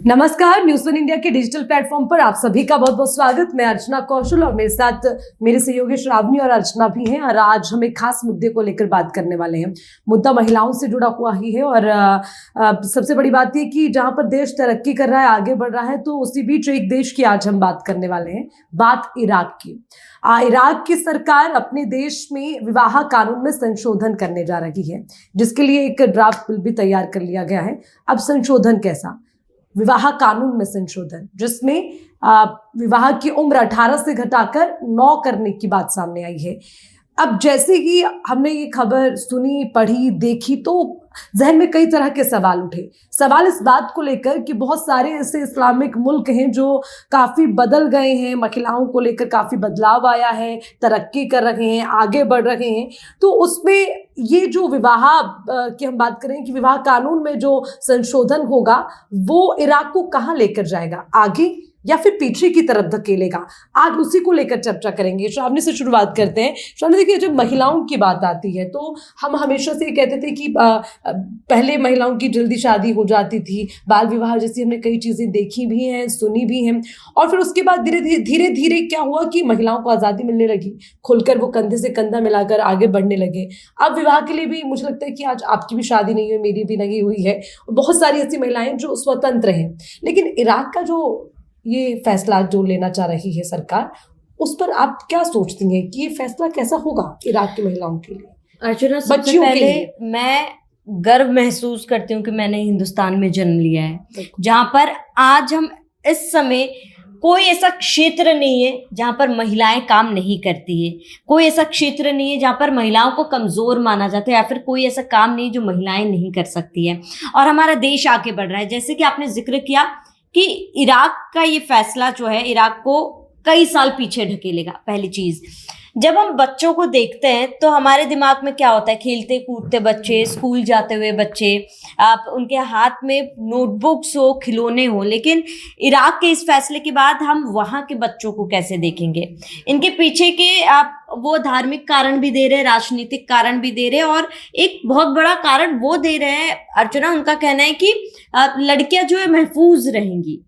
नमस्कार, news one India के digital platform पर आप सभी का बहुत बहुत स्वागत। मैं अर्चना कौशल और मेरे साथ मेरे सहयोगी श्रावणी और अर्चना भी हैं और आज हम एक खास मुद्दे को लेकर बात करने वाले हैं। मुद्दा महिलाओं से जुड़ा हुआ ही है और सबसे बड़ी बात यह कि जहां पर देश तरक्की कर रहा है, आगे बढ़ रहा है, तो उसी बीच एक देश की आज हम बात करने वाले हैं, बात इराक की। इराक की सरकार अपने देश में विवाह कानून में संशोधन करने जा रही है, जिसके लिए एक ड्राफ्ट बिल भी तैयार कर लिया गया है। अब संशोधन कैसा? विवाह कानून में संशोधन, जिसमें विवाह की उम्र 18 से घटाकर 9 करने की बात सामने आई है। अब जैसे ही हमने ये खबर सुनी, पढ़ी, देखी, तो जहन में कई तरह के सवाल उठे। सवाल इस बात को लेकर कि बहुत सारे ऐसे इस्लामिक मुल्क हैं जो काफ़ी बदल गए हैं, महिलाओं को लेकर काफ़ी बदलाव आया है, तरक्की कर रहे हैं, आगे बढ़ रहे हैं। तो उसमें ये जो विवाह की हम बात करें कि विवाह कानून में जो संशोधन होगा वो इराक को कहाँ लेकर जाएगा, आगे या फिर पीछे की तरफ धकेलेगा, आज उसी को लेकर चर्चा करेंगे। श्रावणी से शुरुआत करते हैं। श्रावणी, देखिए, जब महिलाओं की बात आती है तो हम हमेशा से ये कहते थे कि पहले महिलाओं की जल्दी शादी हो जाती थी, बाल विवाह जैसी हमने कई चीज़ें देखी भी हैं, सुनी भी हैं, और फिर उसके बाद धीरे धीरे क्या हुआ कि महिलाओं को आज़ादी मिलने लगी, खुलकर वो कंधे से कंधा मिलाकर आगे बढ़ने लगे। अब विवाह के लिए भी मुझे लगता है कि आज आपकी भी शादी नहीं हुई, मेरी भी नहीं हुई है, बहुत सारी ऐसी महिलाएं जो स्वतंत्र हैं। लेकिन इराक का जो ये फैसला जो लेना चाह रही है सरकार, उस पर आप क्या सोचती हैं कि ये फैसला कैसा होगा इराक की महिलाओं के लिए, अर्चना? सबसे पहले मैं गर्व महसूस करती हूँ कि मैंने हिंदुस्तान में जन्म लिया है, जहाँ पर आज हम इस समय कोई ऐसा क्षेत्र नहीं है जहाँ पर महिलाएं काम नहीं करती है, कोई ऐसा क्षेत्र नहीं है जहाँ पर महिलाओं को कमज़ोर माना जाता है, या फिर कोई ऐसा काम नहीं जो महिलाएं नहीं कर सकती है। और हमारा देश आगे बढ़ रहा है। जैसे कि आपने जिक्र किया कि इराक का ये फैसला जो है इराक को कई साल पीछे ढकेलेगा। पहली चीज, जब हम बच्चों को देखते हैं तो हमारे दिमाग में क्या होता है? खेलते कूदते बच्चे, स्कूल जाते हुए बच्चे, आप उनके हाथ में नोटबुक्स हो, खिलौने हो। लेकिन इराक के इस फैसले के बाद हम वहाँ के बच्चों को कैसे देखेंगे? इनके पीछे के आप वो धार्मिक कारण भी दे रहे हैं, राजनीतिक कारण भी दे रहे हैं, और एक बहुत बड़ा कारण वो दे रहे हैं अर्चना, उनका कहना है कि लड़कियां जो है महफूज रहेंगी।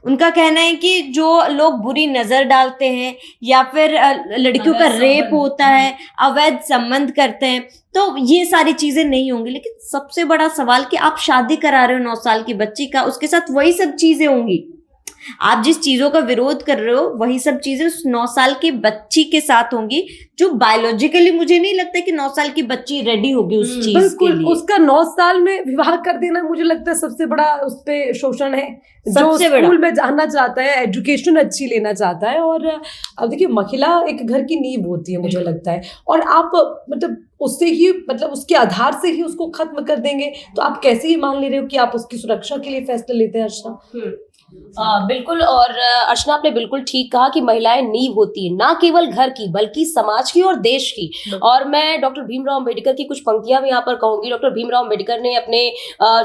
उनका कहना है कि जो लोग बुरी नजर डालते हैं या फिर लड़कियों का रेप होता है, अवैध संबंध करते हैं, तो ये सारी चीजें नहीं होंगी। लेकिन सबसे बड़ा सवाल कि आप शादी करा रहे हो 9 साल की बच्ची का, उसके साथ वही सब चीजें होंगी। आप जिस चीजों का विरोध कर रहे हो वही सब चीजें उस 9 साल की बच्ची के साथ होंगी, जो बायोलॉजिकली मुझे नहीं लगता कि 9 साल की बच्ची रेडी होगी उस चीज के लिए। उसका 9 साल में विवाह कर देना मुझे लगता है सबसे बड़ा उस पे शोषण है। जो स्कूल में जाना चाहता है, एजुकेशन अच्छी लेना चाहता है, और अब देखिए, महिला एक घर की नींव होती है मुझे लगता है, और आप मतलब उससे ही, मतलब उसके आधार से ही उसको खत्म कर देंगे, तो आप कैसे ही मान ले रहे हो कि आप उसकी सुरक्षा के लिए फैसले लेते हैं? अर्चना? बिल्कुल, और अर्चना, आपने बिल्कुल ठीक कहा कि महिलाएं नींव होती है, ना केवल घर की बल्कि समाज की और देश की। और मैं डॉक्टर भीमराव अंबेडकर की कुछ पंक्तियां भी यहाँ पर कहूंगी। डॉक्टर भीमराव अंबेडकर ने अपने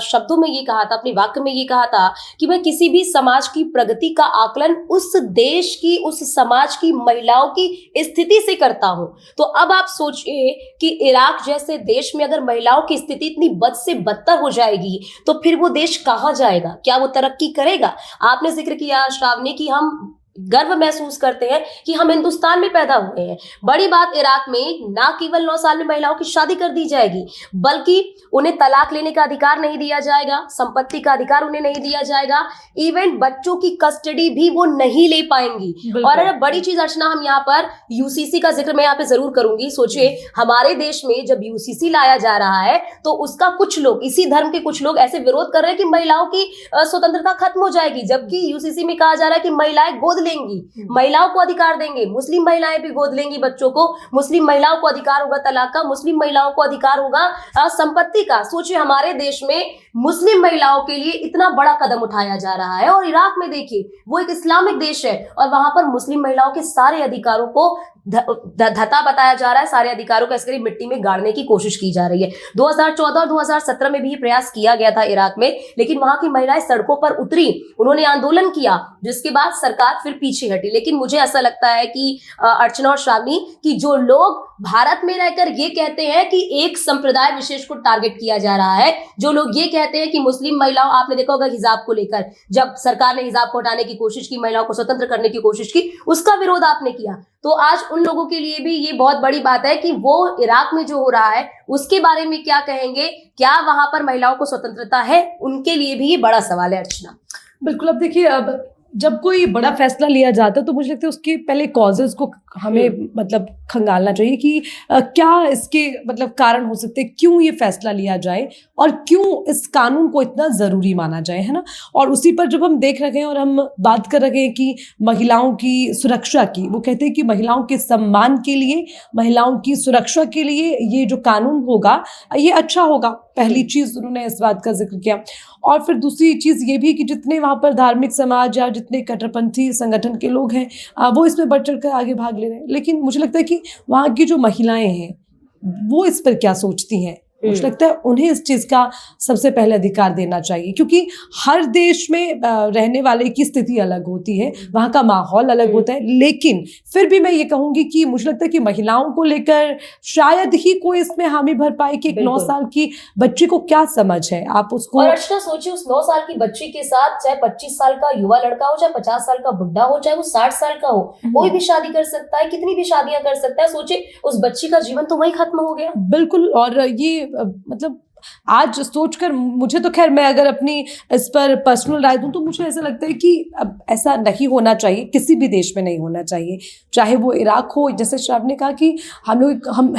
शब्दों में ये कहा था, अपने वाक्य में ये कहा था कि मैं किसी भी समाज की प्रगति का आकलन उस देश की, उस समाज की महिलाओं की स्थिति से करता हूं। तो अब आप सोचिए कि इराक जैसे देश में अगर महिलाओं की स्थिति इतनी बद से बदतर हो जाएगी तो फिर वो देश कहाँ जाएगा? क्या वो तरक्की करेगा? आपने जिक्र किया श्रावणी कि हम गर्व महसूस करते हैं कि हम हिंदुस्तान में पैदा हुए हैं। बड़ी बात, इराक में ना केवल 9 साल में महिलाओं की शादी कर दी जाएगी, बल्कि उन्हें तलाक लेने का अधिकार नहीं दिया जाएगा, संपत्ति का अधिकार उन्हें नहीं दिया जाएगा, इवन बच्चों की कस्टडी भी वो नहीं ले पाएंगी। और बड़ी चीज अर्चना, हम यहाँ पर यूसीसी का जिक्र मैं यहाँ पे जरूर करूंगी। सोचिए, हमारे देश में जब यूसीसी लाया जा रहा है तो उसका कुछ लोग, इसी धर्म के कुछ लोग ऐसे विरोध कर रहे हैं कि महिलाओं की स्वतंत्रता खत्म हो जाएगी, जबकि यूसीसी में कहा जा रहा है कि महिलाएं गोद लेंगी, महिलाओं को अधिकार देंगे, मुस्लिम महिलाएं भी गोद लेंगी बच्चों को, मुस्लिम महिलाओं को अधिकार होगा तलाक का, मुस्लिम महिलाओं को अधिकार होगा संपत्ति का। सोचिए, हमारे देश में मुस्लिम महिलाओं के लिए इतना बड़ा कदम उठाया जा रहा है। और इराक में देखिए, वो एक इस्लामिक देश है और वहां पर मुस्लिम महिलाओं के सारे अधिकारों को धता बताया जा रहा है, सारे अधिकारों को ऐसे मिट्टी में गाड़ने की कोशिश की जा रही है। 2014 और 2017 में भी प्रयास किया गया था इराक में, लेकिन वहां की महिलाएं सड़कों पर उतरी, उन्होंने आंदोलन किया, जिसके बाद सरकार फिर पीछे हटी। लेकिन मुझे ऐसा लगता है कि अर्चना और श्रावणी, कि जो लोग भारत में रहकर ये कहते हैं कि एक संप्रदाय विशेष को टारगेट किया जा रहा है, जो लोग ये कहते हैं कि मुस्लिम महिलाओं, आपने देखा होगा हिजाब को लेकर, जब सरकार ने हिजाब को हटाने की कोशिश की, महिलाओं को स्वतंत्र करने की कोशिश की, उसका विरोध आपने किया। तो आज उन लोगों के लिए भी ये बहुत बड़ी बात है कि वो इराक में जो हो रहा है उसके बारे में क्या कहेंगे, क्या वहां पर महिलाओं को स्वतंत्रता है, उनके लिए भी ये बड़ा सवाल है। अर्चना, बिल्कुल। अब देखिए, अब जब कोई बड़ा फैसला लिया जाता है तो मुझे लगता है उसके पहले कॉजेज को हमें मतलब खंगालना चाहिए कि क्या इसके मतलब कारण हो सकते हैं, क्यों ये फैसला लिया जाए और क्यों इस कानून को इतना ज़रूरी माना जाए, है ना। और उसी पर जब हम देख रहे हैं और हम बात कर रहे हैं कि महिलाओं की सुरक्षा की, वो कहते हैं कि महिलाओं के सम्मान के लिए, महिलाओं की सुरक्षा के लिए ये जो कानून होगा ये अच्छा होगा। पहली चीज़ उन्होंने इस बात का जिक्र किया। और फिर दूसरी चीज़ ये भी कि जितने वहाँ पर धार्मिक समाज या जितने कट्टरपंथी संगठन के लोग हैं वो इसमें बढ़ चढ़ कर आगे भाग ले रहे हैं। लेकिन मुझे लगता है कि वहाँ की जो महिलाएं हैं वो इस पर क्या सोचती हैं। मुझे लगता है उन्हें इस चीज़ का सबसे पहले अधिकार देना चाहिए, क्योंकि हर देश में रहने वाले की स्थिति अलग होती है, वहाँ का माहौल अलग होता है। लेकिन फिर भी मैं ये कहूँगी कि मुझे लगता है कि महिलाओं को लेकर शायद ही कोई इसमें हामी भर पाए कि एक 9 साल की बच्ची को क्या समझ है। आप उसको, और अर्चना सोचिए, उस 9 साल की बच्ची के साथ चाहे 25 साल का युवा लड़का हो, चाहे 50 साल का बुढ़ा हो, चाहे वो 60 साल का हो, कोई भी शादी कर सकता है, कितनी भी शादियां कर सकता है। सोचिए, उस बच्ची का जीवन तो वही खत्म हो गया। बिल्कुल। और ये मतलब आज सोचकर मुझे तो, खैर मैं अगर अपनी इस पर पर्सनल राय दूं तो मुझे ऐसा लगता है कि अब ऐसा नहीं होना चाहिए, किसी भी देश में नहीं होना चाहिए, चाहे वो इराक हो। जैसे श्राव ने कहा कि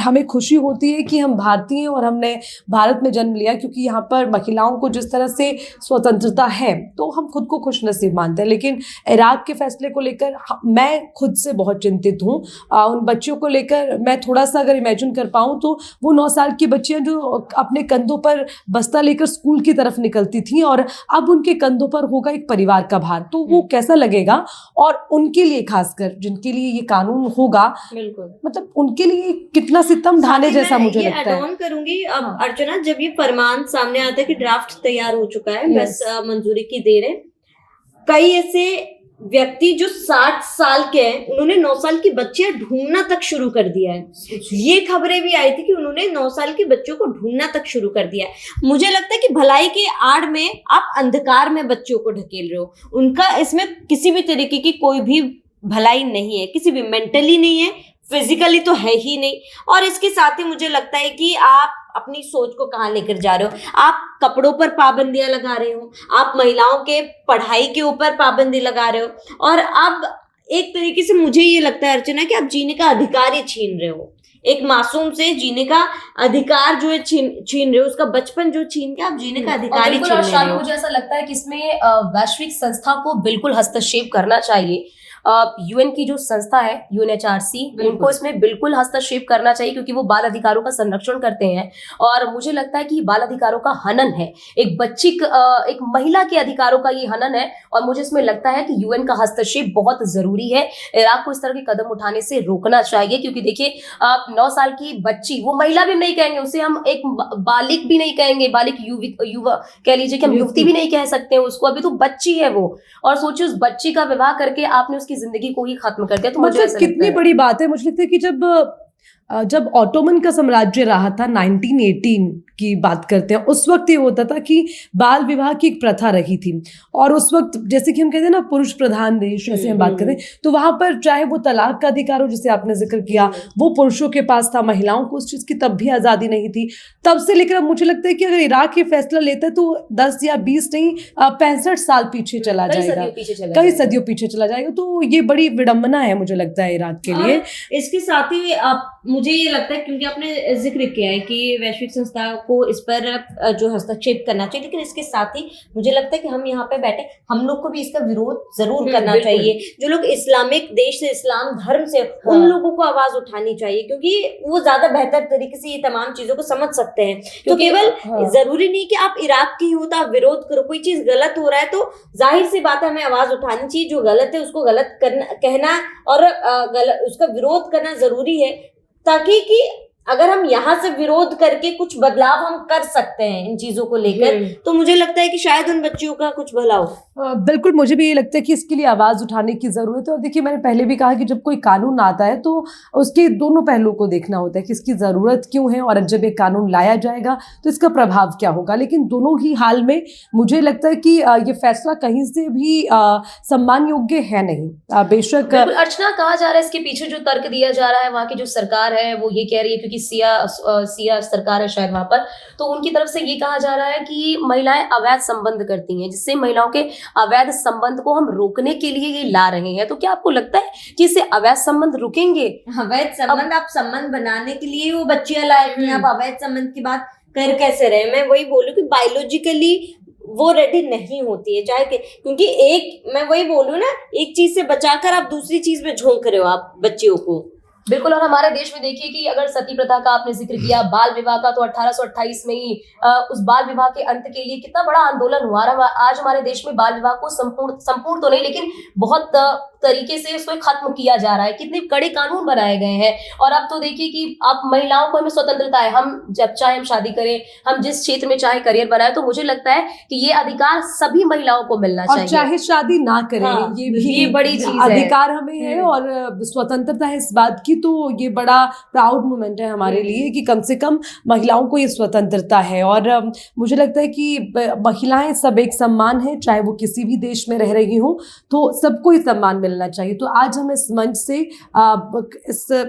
हमें खुशी होती है कि हम भारतीय हैं और हमने भारत में जन्म लिया, क्योंकि यहाँ पर महिलाओं को जिस तरह से स्वतंत्रता है तो हम खुद को खुशनसीब मानते हैं। लेकिन इराक के फैसले को लेकर मैं खुद से बहुत चिंतित हूँ। उन बच्चियों को लेकर मैं थोड़ा सा अगर इमेजिन कर पाऊँ तो वो 9 साल की बच्चियाँ जो अपने कंधों पर बस्ता लेकर स्कूल की तरफ निकलती थी और अब उनके कंधों पर होगा एक परिवार का भार, तो वो कैसा लगेगा। और उनके लिए, खासकर जिनके लिए ये कानून होगा, बिल्कुल, मतलब उनके लिए कितना सितम ढाने जैसा मुझे लगता है। ऐड करूंगी अब अर्चना, जब ये फरमान सामने आता है कि ड्राफ्ट तैयार हो चुका है, बस मंजूरी की देर है, कई ऐसे व्यक्ति जो 60 साल के हैं उन्होंने 9 साल की बच्चियां ढूंढना तक शुरू कर दिया है। ये खबरें भी आई थी कि उन्होंने 9 साल की बच्चों को ढूंढना तक शुरू कर दिया है। मुझे लगता है कि भलाई की आड़ में आप अंधकार में बच्चों को ढकेल रहे हो। उनका इसमें किसी भी तरीके की कोई भी भलाई नहीं है, किसी भी मेंटली नहीं है, फिजिकली तो है ही नहीं। और इसके साथ ही मुझे लगता है कि आप अपनी सोच को कहाँ लेकर जा रहे हो। आप कपड़ों पर पाबंदियां लगा रहे हो, आप महिलाओं के पढ़ाई के ऊपर पाबंदी लगा रहे हो, और अब एक तरीके से मुझे ये लगता है अर्चना कि आप जीने का अधिकार ही छीन रहे हो। एक मासूम से जीने का अधिकार जो है छीन रहे हो, उसका बचपन जो छीन के आप जीने का अधिकार ही छीन रहे हो। मुझे ऐसा लगता है कि इसमें वैश्विक संस्था को बिल्कुल हस्तक्षेप करना चाहिए। यूएन की जो संस्था है UNHRC, उनको इसमें बिल्कुल हस्तक्षेप करना चाहिए, क्योंकि वो बाल अधिकारों का संरक्षण करते हैं। और मुझे लगता है कि बाल अधिकारों का हनन है, एक बच्ची एक महिला के अधिकारों का ये हनन है। और मुझे इसमें लगता है कि यूएन का हस्तक्षेप बहुत जरूरी है। इराक को इस तरह के कदम उठाने से रोकना चाहिए, क्योंकि देखिए 9 साल की बच्ची, वो महिला भी नहीं कहेंगे उसे, हम एक बालिक भी नहीं कहेंगे, बालिक युवा कह लीजिए कि हम युवती भी नहीं कह सकते हैं उसको, अभी तो बच्ची है वो। और सोचिए, उस बच्ची का विवाह करके आपने उसकी जिंदगी को ही खत्म कर दिया। तो मुझे मतलब कितनी बड़ी बात है। मुझे लगता है कि जब ऑटोमन का साम्राज्य रहा था, 1918 की बात करते हैं, उस वक्त ये होता था कि बाल विवाह की एक प्रथा रही थी। और उस वक्त जैसे कि हम कहते हैं ना, पुरुष प्रधान देश जैसे हम बात करते हैं, तो वहां पर चाहे वो तलाक का अधिकार हो, जिसे आपने जिक्र किया, वो पुरुषों के पास था, महिलाओं को उस चीज की तब भी आजादी नहीं थी। तब से लेकर अब मुझे लगता है कि अगर इराक ये फैसला लेता है तो 10 या 20 नहीं 65 साल पीछे चला जाएगा, कई सदियों पीछे चला जाएगा। तो ये बड़ी विडंबना है मुझे लगता है इराक के लिए। इसके साथ ही मुझे ये लगता है, क्योंकि आपने जिक्र किया है कि वैश्विक संस्था को इस पर जो हस्तक्षेप करना चाहिए, लेकिन इसके साथ ही मुझे लगता है कि हम यहाँ पे बैठे, हम लोग को भी इसका विरोध जरूर करना चाहिए। जो लोग इस्लामिक देश से, इस्लाम धर्म से, उन लोगों को आवाज उठानी चाहिए, क्योंकि वो ज्यादा बेहतर तरीके से ये तमाम चीजों को समझ सकते हैं। तो केवल जरूरी नहीं कि आप इराक की हो तो आप विरोध करो। कोई चीज गलत हो रहा है तो जाहिर सी बात है हमें आवाज उठानी चाहिए। जो गलत है उसको गलत कहना और उसका विरोध करना जरूरी है, ताकि कि अगर हम यहाँ से विरोध करके कुछ बदलाव हम कर सकते हैं इन चीजों को लेकर, तो मुझे लगता है कि शायद उन बच्चियों का कुछ भला हो। बिल्कुल, मुझे भी ये लगता है कि इसके लिए आवाज़ उठाने की ज़रूरत है। और देखिए, मैंने पहले भी कहा कि जब कोई कानून आता है तो उसके दोनों पहलुओं को देखना होता है कि इसकी ज़रूरत क्यों है और जब ये कानून लाया जाएगा तो इसका प्रभाव क्या होगा। लेकिन दोनों ही हाल में मुझे लगता है कि ये फैसला कहीं से भी सम्मान योग्य है नहीं। बेशक बिल्कुल, अर्चना, कहा जा रहा है इसके पीछे जो तर्क दिया जा रहा है, वहाँ की जो सरकार है वो ये कह रही है, क्योंकि सिया सरकार है शायद वहाँ पर, तो उनकी तरफ से ये कहा जा रहा है कि महिलाएं अवैध संबंध करती हैं, जिससे महिलाओं के अवैध संबंध को हम रोकने के लिए ये ला रहे हैं। तो क्या आपको लगता है कि इससे अवैध संबंध रुकेंगे? अवैध संबंध, आप संबंध बनाने के लिए वो बच्चियां लाए थे, आप अवैध संबंध की बात कर कैसे रहे? मैं वही बोलूं कि बायोलॉजिकली वो रेडी नहीं होती है, चाहे क्योंकि मैं वही बोलूं ना, एक चीज से बचाकर आप दूसरी चीज में झोंक रहे हो आप बच्चियों को। बिल्कुल, और हमारे देश में देखिए कि अगर सती प्रथा का आपने जिक्र किया, बाल विवाह का, तो 1828 में ही उस बाल विवाह के अंत के लिए कितना बड़ा आंदोलन हुआ। आज हमारे देश में बाल विवाह को संपूर्ण तो नहीं, लेकिन बहुत तरीके से उसको खत्म किया जा रहा है। कितने कड़े कानून बनाए गए हैं। और अब तो देखिए कि अब महिलाओं को हमें स्वतंत्रता है, हम जब चाहे हम शादी करें, हम जिस क्षेत्र में चाहे करियर बनाए। तो मुझे लगता है कि ये अधिकार सभी महिलाओं को मिलना चाहिए, और चाहे शादी ना करें, हाँ, ये भी ये बड़ी चीज है। अधिकार हमें है और स्वतंत्रता है इस बात की। तो ये बड़ा प्राउड मोमेंट है हमारे लिए कि कम से कम महिलाओं को ये स्वतंत्रता है। और मुझे लगता है कि महिलाएं सब एक समान है, चाहे वो किसी भी देश में रह रही हो, तो सबको ही सम्मान मिलना चाहिए। तो आज हम इस मंच से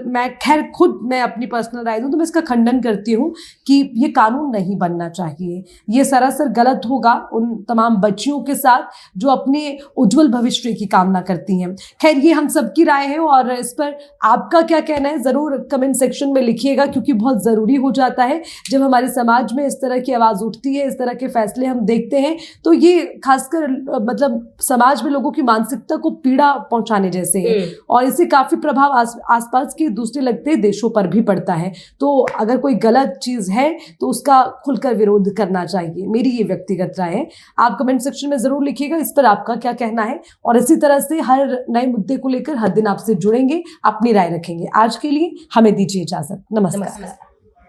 मैं अपनी पर्सनल राय दूं तो मैं इसका खंडन करती हूँ कि ये कानून नहीं बनना चाहिए। ये सरासर गलत होगा उन तमाम बच्चियों के साथ जो अपने उज्जवल भविष्य की कामना करती हैं। खैर, ये हम सबकी राय है और इस पर आपका क्या कहना है ज़रूर कमेंट सेक्शन में लिखिएगा, क्योंकि बहुत ज़रूरी हो जाता है जब हमारे समाज में इस तरह की आवाज़ उठती है, इस तरह के फैसले हम देखते हैं, तो ये खासकर मतलब समाज में लोगों की मानसिकता को पीड़ा पहुंचाने जैसे है और इससे काफ़ी प्रभाव आसपास के दूसरे लगते देशों पर भी पड़ता है। तो अगर कोई गलत चीज़ है तो उसका खुलकर विरोध करना चाहिए, मेरी ये व्यक्तिगत राय है। आप कमेंट सेक्शन में ज़रूर लिखिएगा इस पर आपका क्या कहना है, और इसी तरह से हर नए मुद्दे को लेकर हर दिन आपसे जुड़ेंगे, अपनी राय रखेंगे। आज के लिए हमें दीजिए इजाजत। नमस्कार।